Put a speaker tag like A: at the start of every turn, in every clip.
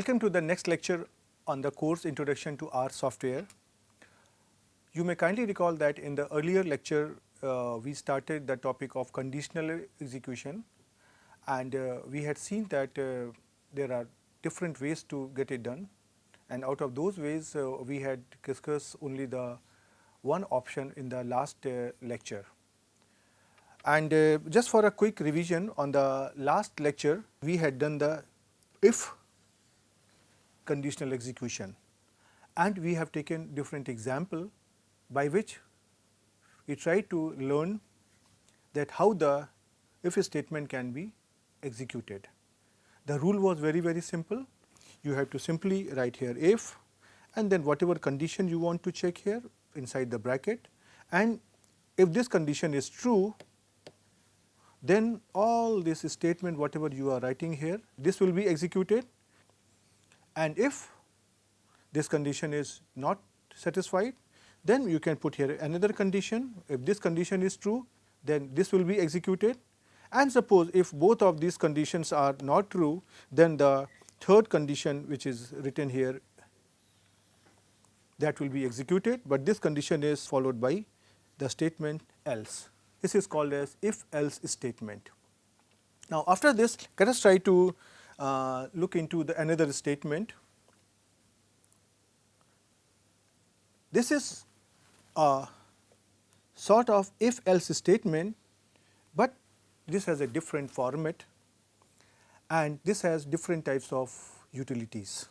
A: Welcome to the next lecture on the course Introduction to R Software. You may kindly recall that in the earlier lecture we started the topic of conditional execution, and we had seen that there are different ways to get it done, and out of those ways we had discussed only the one option in the last lecture. And just for a quick revision, on the last lecture we had done the if conditional execution, and we have taken different example by which we try to learn that how the if statement can be executed. The rule was very simple. You have to simply write here if, and then whatever condition you want to check here inside the bracket, and if this condition is true, then all this statement whatever you are writing here, this will be executed. And if this condition is not satisfied, then you can put here another condition. If this condition is true, then this will be executed. And suppose if both of these conditions are not true, then the third condition which is written here, that will be executed, but this condition is followed by the statement else. This is called as if else statement. Now after this, let us try to look into the another statement. This is a sort of if else statement, but this has a different format and this has different types of utilities.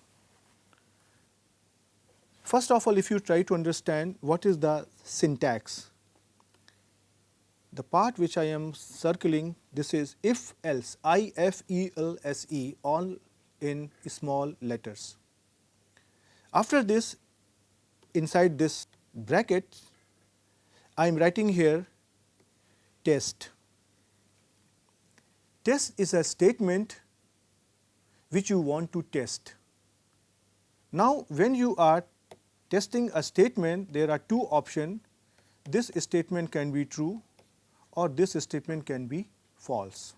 A: First of all, if you try to understand what is the syntax, the part which I am circling, this is if else, IFELSE, all in small letters. After this, inside this bracket, I am writing here test. Test is a statement which you want to test. Now when you are testing a statement, there are two options. This statement can be true or this statement can be false.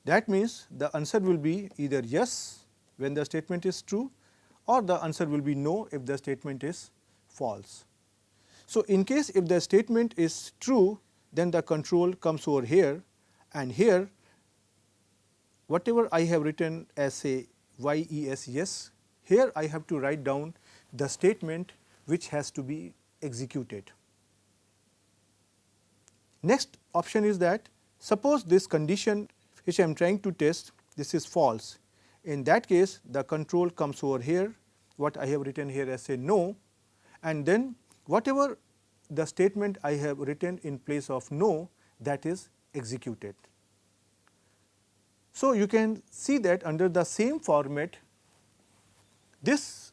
A: That means the answer will be either yes when the statement is true, or the answer will be no if the statement is false. So in case if the statement is true, then the control comes over here, and here whatever I have written as a yes, here I have to write down the statement which has to be executed. Next option is that suppose this condition which I am trying to test, this is false. In that case the control comes over here, what I have written here as a no, and then whatever the statement I have written in place of no, that is executed. So you can see that under the same format, this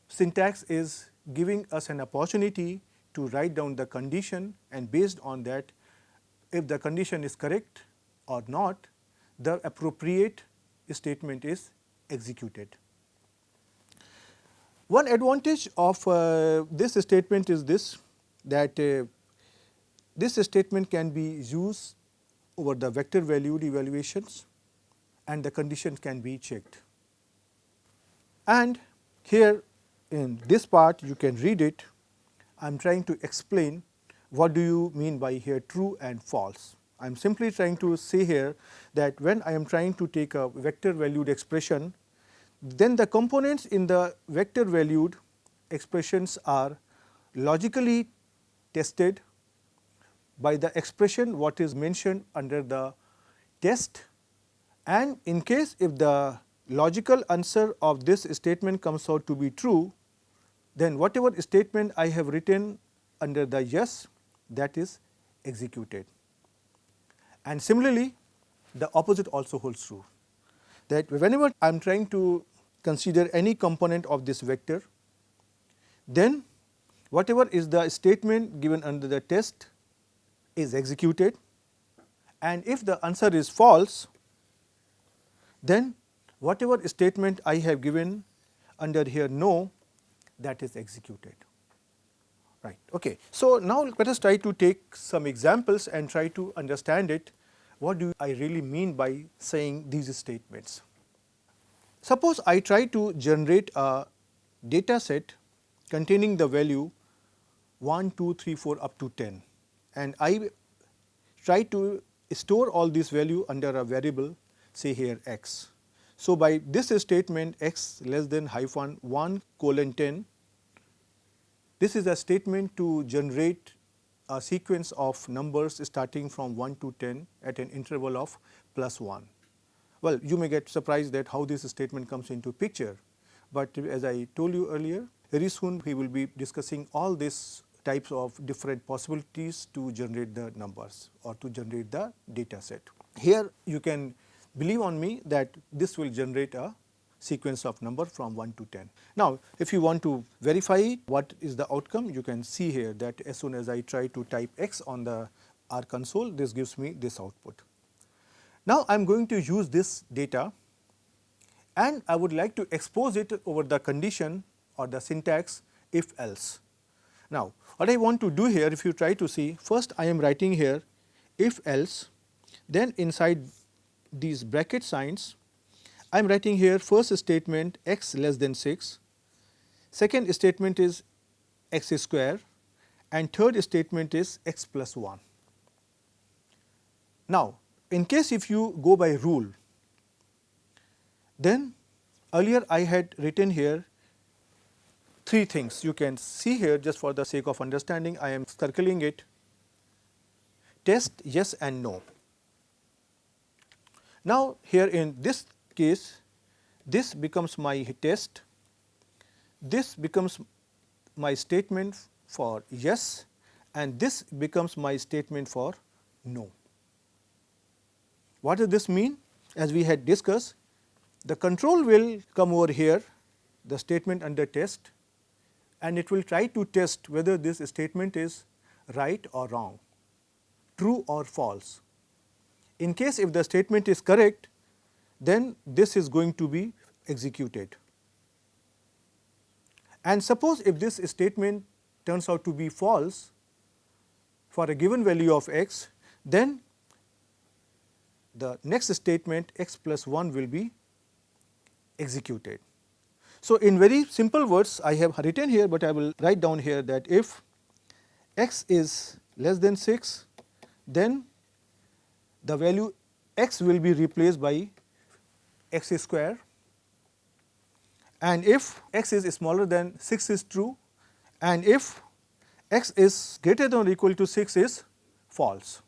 A: syntax is giving us an opportunity to write down the condition, and based on that, if the condition is correct or not, the appropriate statement is executed. One advantage of this statement is this, that this statement can be used over the vector valued evaluations and the conditions can be checked. And here in this part you can read it. I am trying to explain what do you mean by here true and false. I am simply trying to say here that when I am trying to take a vector valued expression, then the components in the vector valued expressions are logically tested by the expression what is mentioned under the test, and in case if the logical answer of this statement comes out to be true, then whatever statement I have written under the yes, that is executed. And similarly the opposite also holds true, that whenever I am trying to consider any component of this vector, then whatever is the statement given under the test is executed, and if the answer is false, then whatever statement I have given under here no, that is executed. Right. Okay. So now let us try to take some examples and try to understand it. What do I really mean by saying these statements? Suppose I try to generate a data set containing the value 1, 2, 3, 4 up to 10, and I try to store all these value under a variable, say here x. So, by this statement x less than hyphen 1 colon 10, this is a statement to generate a sequence of numbers starting from 1 to 10 at an interval of plus 1. Well, you may get surprised that how this statement comes into picture, but as I told you earlier, very soon we will be discussing all these types of different possibilities to generate the numbers or to generate the data set. Here you can believe on me that this will generate a sequence of number from 1 to 10. Now, if you want to verify what is the outcome, you can see here that as soon as I try to type x on the R console, this gives me this output. Now, I am going to use this data and I would like to expose it over the condition or the syntax if else. Now, what I want to do here, if you try to see, first I am writing here if else, then inside these bracket signs, I am writing here first statement x less than 6, second statement is x square, and third statement is x plus 1. Now, in case if you go by rule, then earlier I had written here three things. You can see here, just for the sake of understanding, I am circling it: test, yes and no. Now, here in this case, this becomes my test, this becomes my statement for yes, and this becomes my statement for no. What does this mean? As we had discussed, the control will come over here, the statement under test, and it will try to test whether this statement is right or wrong, true or false. In case if the statement is correct, then this is going to be executed. And suppose if this statement turns out to be false for a given value of x, then the next statement x plus 1 will be executed. So, in very simple words, I have written here, but I will write down here that if x is less than 6, then the value x will be replaced by x square, and if x is smaller than 6 is true, and if x is greater than or equal to 6 is false.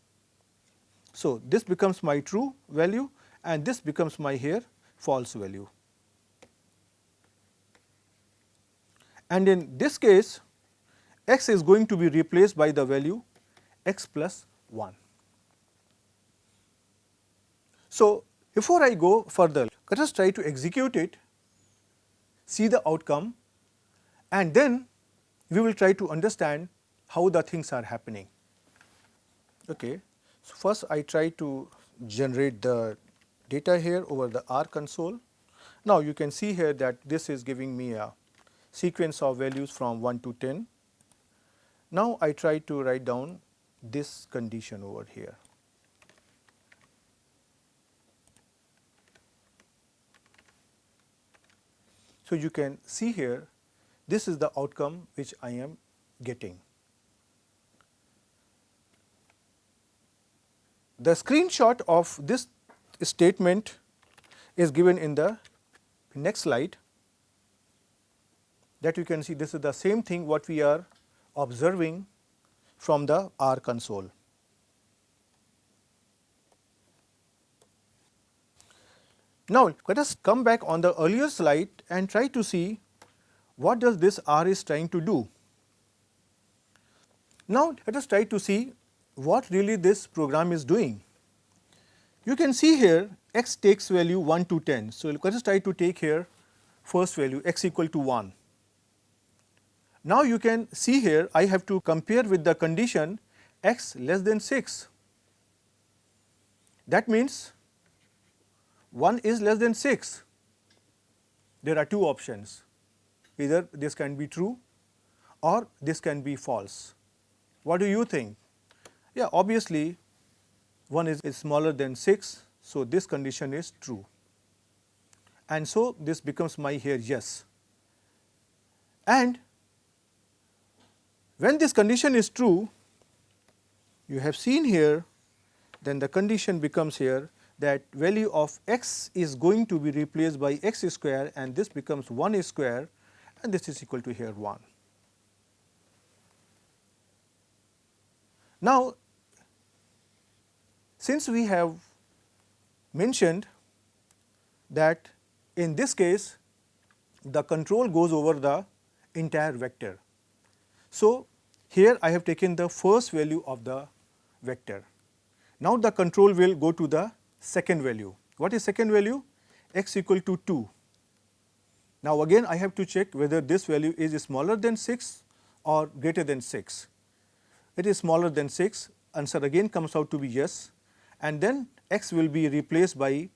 A: So, this becomes my true value and this becomes my here false value. And in this case, x is going to be replaced by the value x plus 1. So, before I go further, let us try to execute it, see the outcome, and then we will try to understand how the things are happening. Okay. So, first I try to generate the data here over the R console. Now, you can see here that this is giving me a sequence of values from 1 to 10. Now, I try to write down this condition over here. So, you can see here, this is the outcome which I am getting. The screenshot of this statement is given in the next slide, that you can see this is the same thing what we are observing from the R console. Now, let us come back on the earlier slide and try to see what does this R is trying to do. Now, let us try to see what really this program is doing. You can see here x takes value 1 to 10. So, let us try to take here first value x equal to 1. Now, you can see here I have to compare with the condition x less than 6. That means 1 is less than 6. There are two options, either this can be true or this can be false. What do you think? Yeah, obviously 1 is smaller than 6, so this condition is true. and so this becomes my here yes. And when this condition is true, you have seen here, then the condition becomes here that value of x is going to be replaced by x square, and this becomes 1 square, and this is equal to here 1. Now, since we have mentioned that in this case the control goes over the entire vector. So, here I have taken the first value of the vector. Now, the control will go to the second value. What is second value? X equal to 2. Now, again I have to check whether this value is smaller than 6 or greater than 6. It is smaller than 6, answer again comes out to be yes, and then x will be replaced by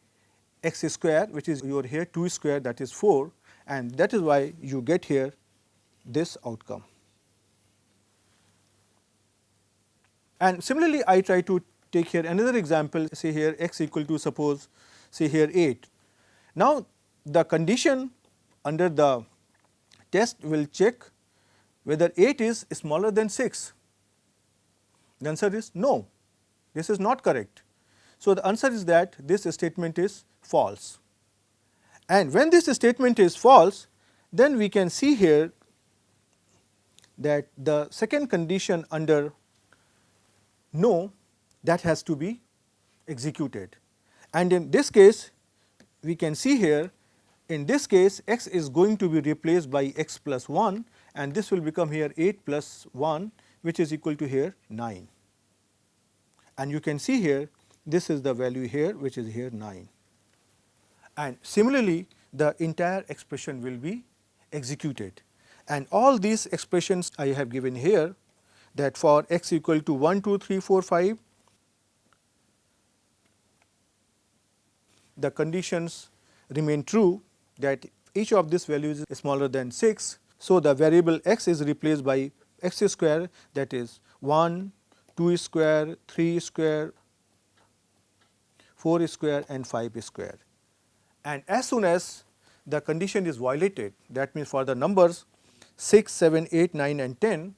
A: x square, which is your here 2 square, that is 4, and that is why you get here this outcome. And similarly, I try to take here another example, say here x equal to suppose say here 8. Now, the condition under the test will check whether 8 is smaller than 6. The answer is no, this is not correct. So, the answer is that this statement is false. And when this statement is false, then we can see here that the second condition under no, that has to be executed. And in this case, we can see here, in this case x is going to be replaced by x plus 1, and this will become here 8 plus 1, which is equal to here 9. And you can see here, this is the value here, which is here 9. And similarly, the entire expression will be executed. And all these expressions I have given here, that for x equal to 1, 2, 3, 4, 5, the conditions remain true, that each of these values is smaller than 6. So, the variable x is replaced by x square, that is 1, 2 square, 3 square, 4 square and 5 square. And as soon as the condition is violated, that means for the numbers 6, 7, 8, 9 and 10,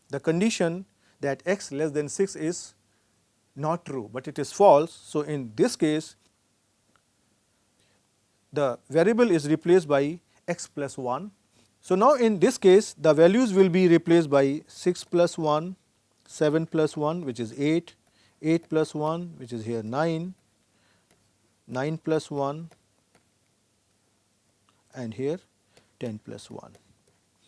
A: the condition that x less than 6 is not true, but it is false. So, in this case, the variable is replaced by x plus 1. So, now in this case, the values will be replaced by 6 plus 1, 7 plus 1, which is 8, 8 plus 1, which is here 9, 9 plus 1, and here 10 plus 1.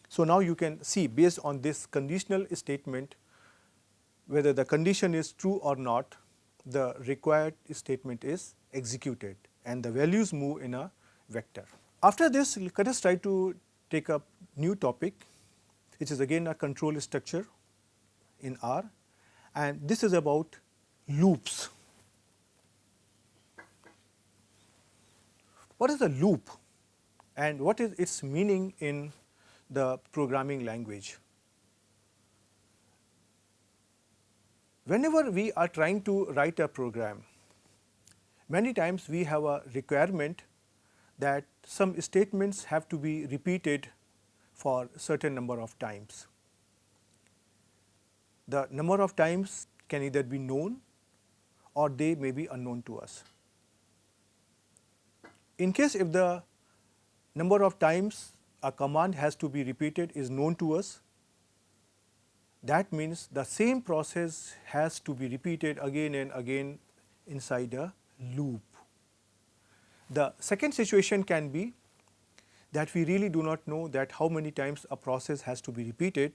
A: So, now you can see based on this conditional statement whether the condition is true or not, the required statement is executed and the values move in a vector. After this, let us try to take up new topic, which is again a control structure in R, and this is about loops. What is a loop and what is its meaning in the programming language? Whenever we are trying to write a program, many times we have a requirement that some statements have to be repeated for certain number of times. The number of times can either be known or they may be unknown to us. In case if the number of times a command has to be repeated is known to us, that means the same process has to be repeated again and again inside a loop. The second situation can be that we really do not know that how many times a process has to be repeated,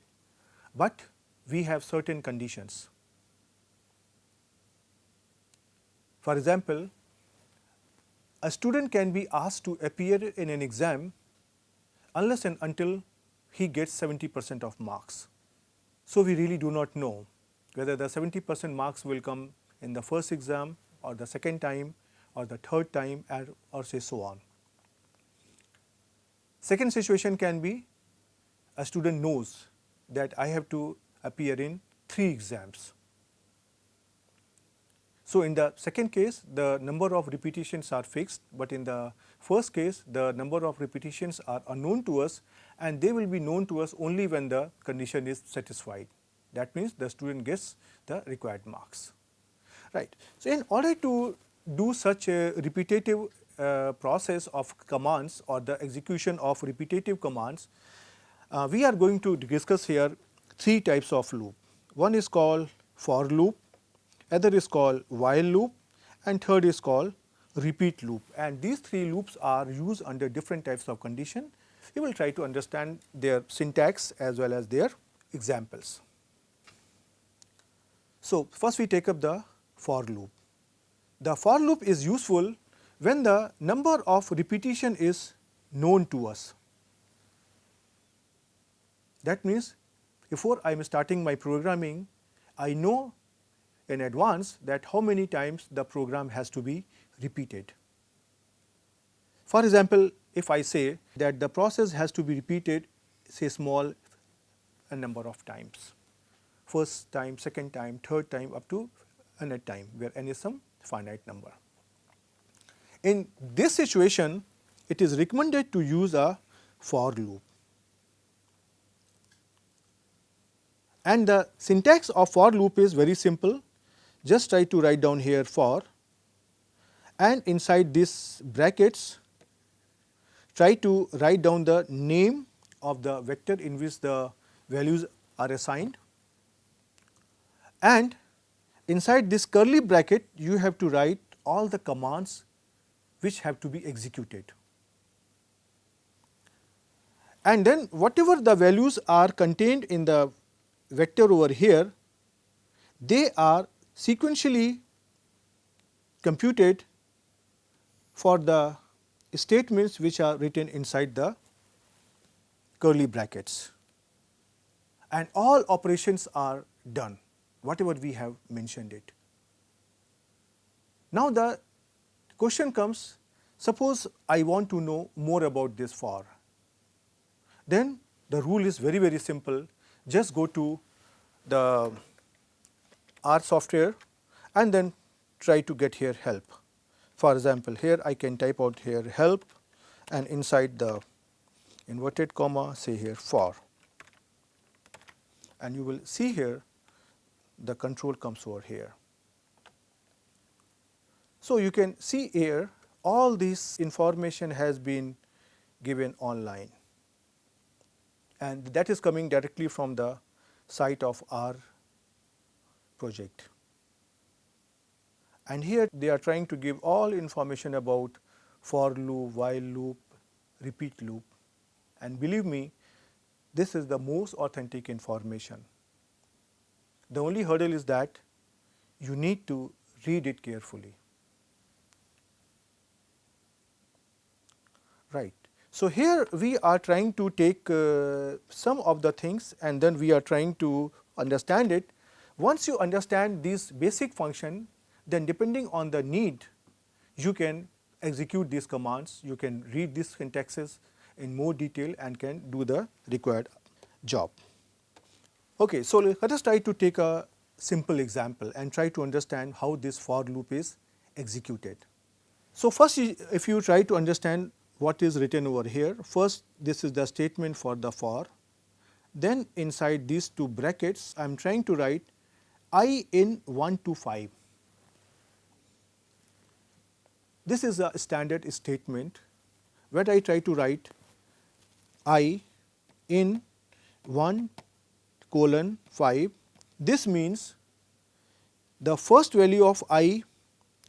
A: but we have certain conditions. For example, a student can be asked to appear in an exam unless and until he gets 70% of marks. So, we really do not know whether the 70% marks will come in the first exam or the second time or the third time or say so on. Second situation can be a student knows that I have to appear in 3 exams. So, in the second case the number of repetitions are fixed, but in the first case the number of repetitions are unknown to us and they will be known to us only when the condition is satisfied. That means the student gets the required marks. Right. So, in order to do such a repetitive process of commands or the execution of repetitive commands, we are going to discuss here three types of loop. One is called for loop, other is called while loop, and third is called repeat loop. And these three loops are used under different types of condition. We will try to understand their syntax as well as their examples. So, first we take up the for loop. The for loop is useful when the number of repetition is known to us. That means, before I am starting my programming, I know in advance that how many times the program has to be repeated. For example, if I say that the process has to be repeated say small a number of times, first time, second time, third time up to n time, where n is some finite number. In this situation, it is recommended to use a for loop. And the syntax of for loop is very simple. Just try to write down here for, and inside these brackets try to write down the name of the vector in which the values are assigned, and inside this curly bracket you have to write all the commands which have to be executed. And then whatever the values are contained in the vector over here, they are sequentially computed for the statements which are written inside the curly brackets, and all operations are done whatever we have mentioned it. Now the question comes, suppose I want to know more about this for, then the rule is very simple. Just go to the R software and then try to get here help. For example, here I can type out here help, and inside the inverted comma say here for, and you will see here the control comes over here. So, you can see here all this information has been given online, and that is coming directly from the site of our project. And here they are trying to give all information about for loop, while loop, repeat loop, and believe me, this is the most authentic information. The only hurdle is that you need to read it carefully. Right. So, here we are trying to take some of the things and then we are trying to understand it. Once you understand this basic function, then depending on the need, you can execute these commands, you can read these syntaxes in more detail and can do the required job. Okay, so let us try to take a simple example and try to understand how this for loop is executed. So, first if you try to understand what is written over here, first this is the statement for the for, then inside these two brackets I am trying to write I in 1 to 5. This is a standard statement where I try to write I in 1 colon 5. This means the first value of I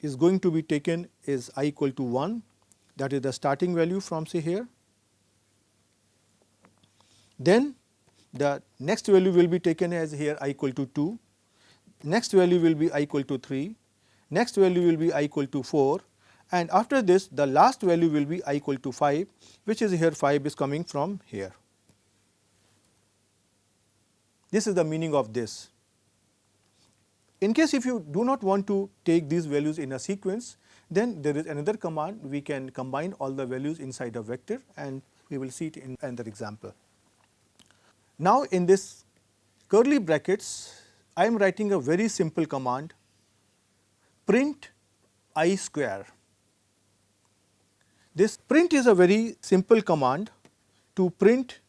A: is going to be taken is I equal to 1, that is the starting value from say here. Then the next value will be taken as here I equal to 2, next value will be I equal to 3, next value will be I equal to 4, and after this the last value will be I equal to 5, which is here 5 is coming from here. This is the meaning of this. In case if you do not want to take these values in a sequence, then there is another command, we can combine all the values inside a vector and we will see it in another example. Now, in this curly brackets, I am writing a very simple command print I square. This print is a very simple command to print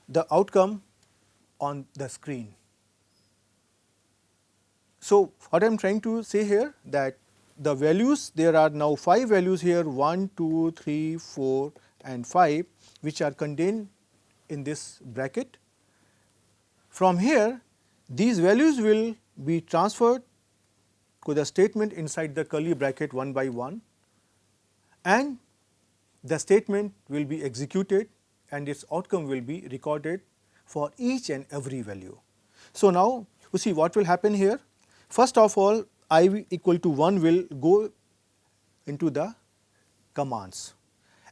A: the outcome on the screen. So, what I am trying to say here, that the values, there are now 5 values here, 1, 2, 3, 4 and 5, which are contained in this bracket. From here, these values will be transferred to the statement inside the curly bracket one by one, and the statement will be executed and its outcome will be recorded for each and every value. So, now you see what will happen here. First of all, I equal to 1 will go into the commands,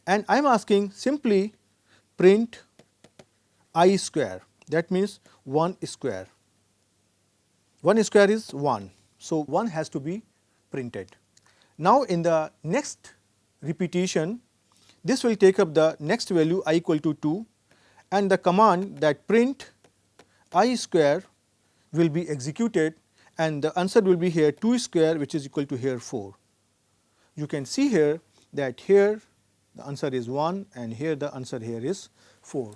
A: and I am asking simply print I square, that means 1 square. 1 square is 1. So, 1 has to be printed. Now, in the next repetition, this will take up the next value I equal to 2, and the command that print I square will be executed, and the answer will be here 2 square, which is equal to here 4. You can see here that here the answer is 1 and here the answer here is 4.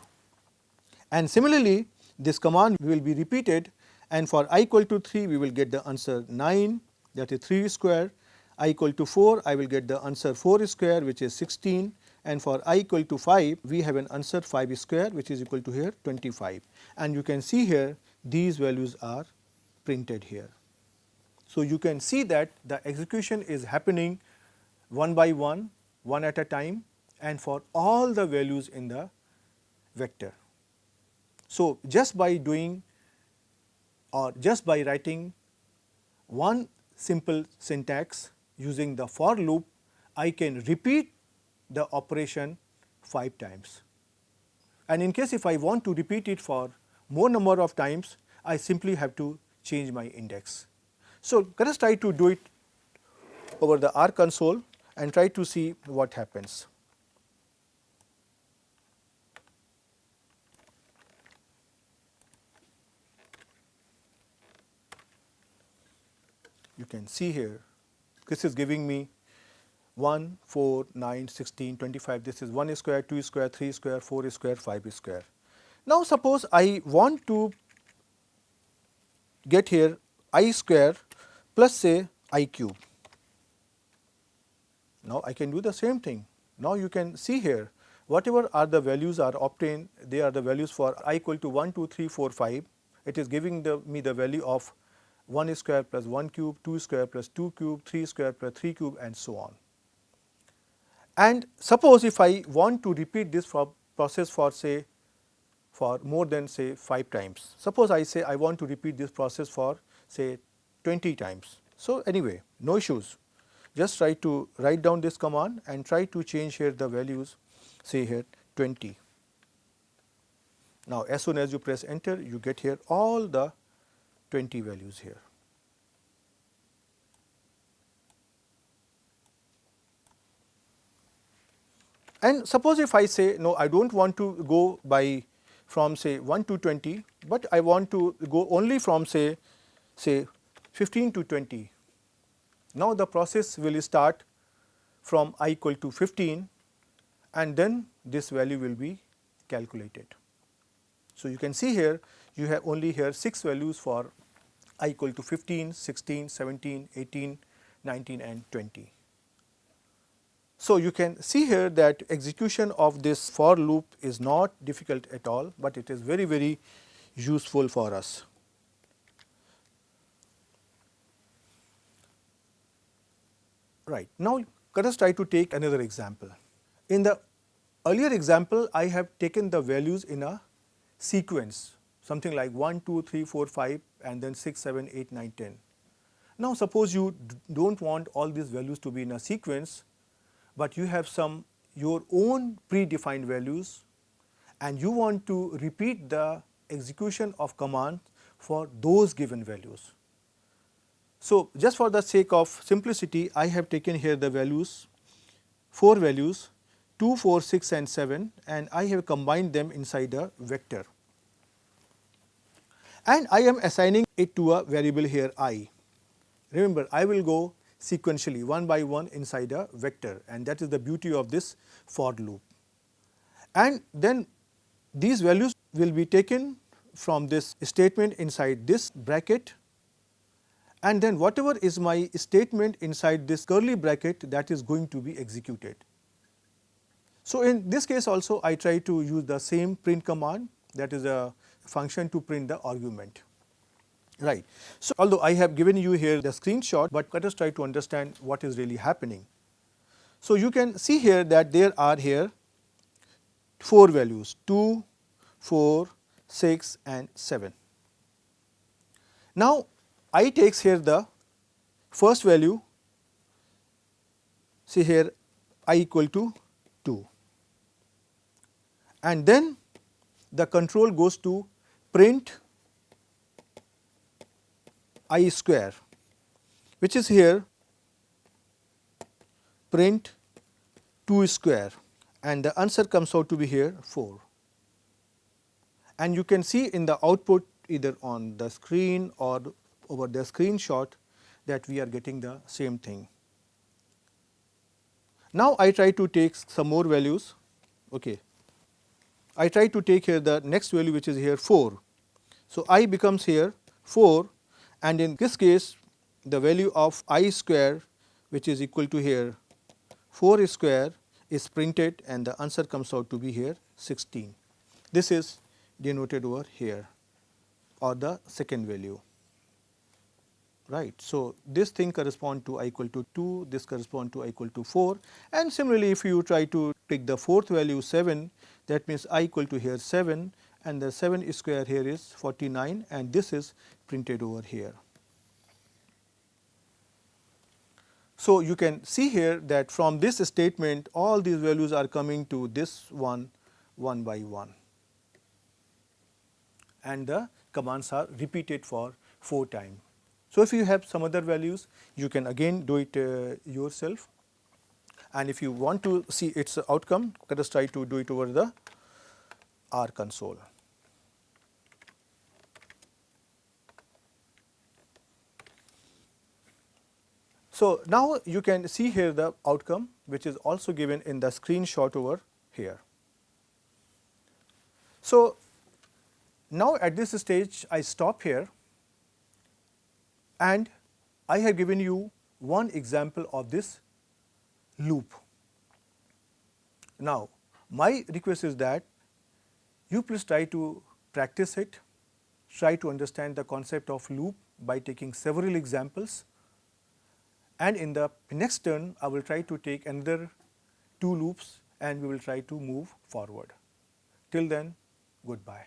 A: And similarly, this command will be repeated, and for I equal to 3 we will get the answer 9, that is 3 square. I equal to 4, I will get the answer 4 square, which is 16, and for I equal to 5 we have an answer 5 square, which is equal to here 25. And you can see here these values are printed here. So, you can see that the execution is happening one by one, one at a time, and for all the values in the vector. So, just by doing or just by writing one simple syntax using the for loop, I can repeat the operation 5 times. And in case if I want to repeat it for more number of times, I simply have to change my index. So, let us try to do it over the R console and try to see what happens. You can see here, this is giving me 1, 4, 9, 16, 25, this is 1 square, 2 square, 3 square, 4 square, 5 square. Now, suppose I want to get here I square plus say I cube. Now, I can do the same thing. Now, you can see here whatever are the values are obtained, they are the values for I equal to 1, 2, 3, 4, 5. It is giving me the value of 1 square plus 1 cube, 2 square plus 2 cube, 3 square plus 3 cube and so on. And suppose if I want to repeat this process for say for more than say 5 times. Suppose I say I want to repeat this process for say 20 times. So, anyway, no issues, just try to write down this command and try to change here the values, say here 20. Now, as soon as you press enter, you get here all the 20 values here. And suppose if I say no, I do not want to go by from say 1 to 20, but I want to go only from say 15 to 20. Now, the process will start from I equal to 15 and then this value will be calculated. So, you can see here you have only here 6 values for I equal to 15, 16, 17, 18, 19 and 20. So, you can see here that execution of this for loop is not difficult at all, but it is very, very useful for us. Right. Now, let us try to take another example. In the earlier example, I have taken the values in a sequence, something like 1, 2, 3, 4, 5 and then 6, 7, 8, 9, 10. Now, suppose you do not want all these values to be in a sequence, but you have some your own predefined values and you want to repeat the execution of commands for those given values. So, just for the sake of simplicity, I have taken here the values, 4 values 2, 4, 6 and 7, and I have combined them inside a vector. And I am assigning it to a variable here I. Remember, I will go sequentially one by one inside a vector, and that is the beauty of this for loop. And then these values will be taken from this statement inside this bracket, and then whatever is my statement inside this curly bracket, that is going to be executed. So in this case also I try to use the same print command, that is a function to print the argument. Right. So although I have given you here the screenshot, but let us try to understand what is really happening. So you can see here that there are here 4 values, 2, 4, 6 and 7. Now I takes here the first value, see here I equal to 2, and then the control goes to print I square, which is here print 2 square, and the answer comes out to be here 4. And you can see in the output either on the screen or over the screenshot that we are getting the same thing. Now I try to take some more values. Okay. I try to take here the next value, which is here 4. So I becomes here 4, and in this case the value of I square, which is equal to here 4 square, is printed, and the answer comes out to be here 16. This is denoted over here, or the second value. Right. So this thing correspond to I equal to 2, this correspond to I equal to 4, and similarly if you try to pick the fourth value 7, that means I equal to here 7, and the 7 square here is 49, and this is printed over here. So you can see here that from this statement all these values are coming to this one by one, and the commands are repeated for 4 times. So if you have some other values, you can again do it yourself, and if you want to see its outcome, let us try to do it over the R console. So now you can see here the outcome, which is also given in the screenshot over here. So now at this stage I stop here, and I have given you one example of this loop. Now my request is that you please try to practice it, try to understand the concept of loop by taking several examples, and in the next turn I will try to take another 2 loops and we will try to move forward. Till then, goodbye.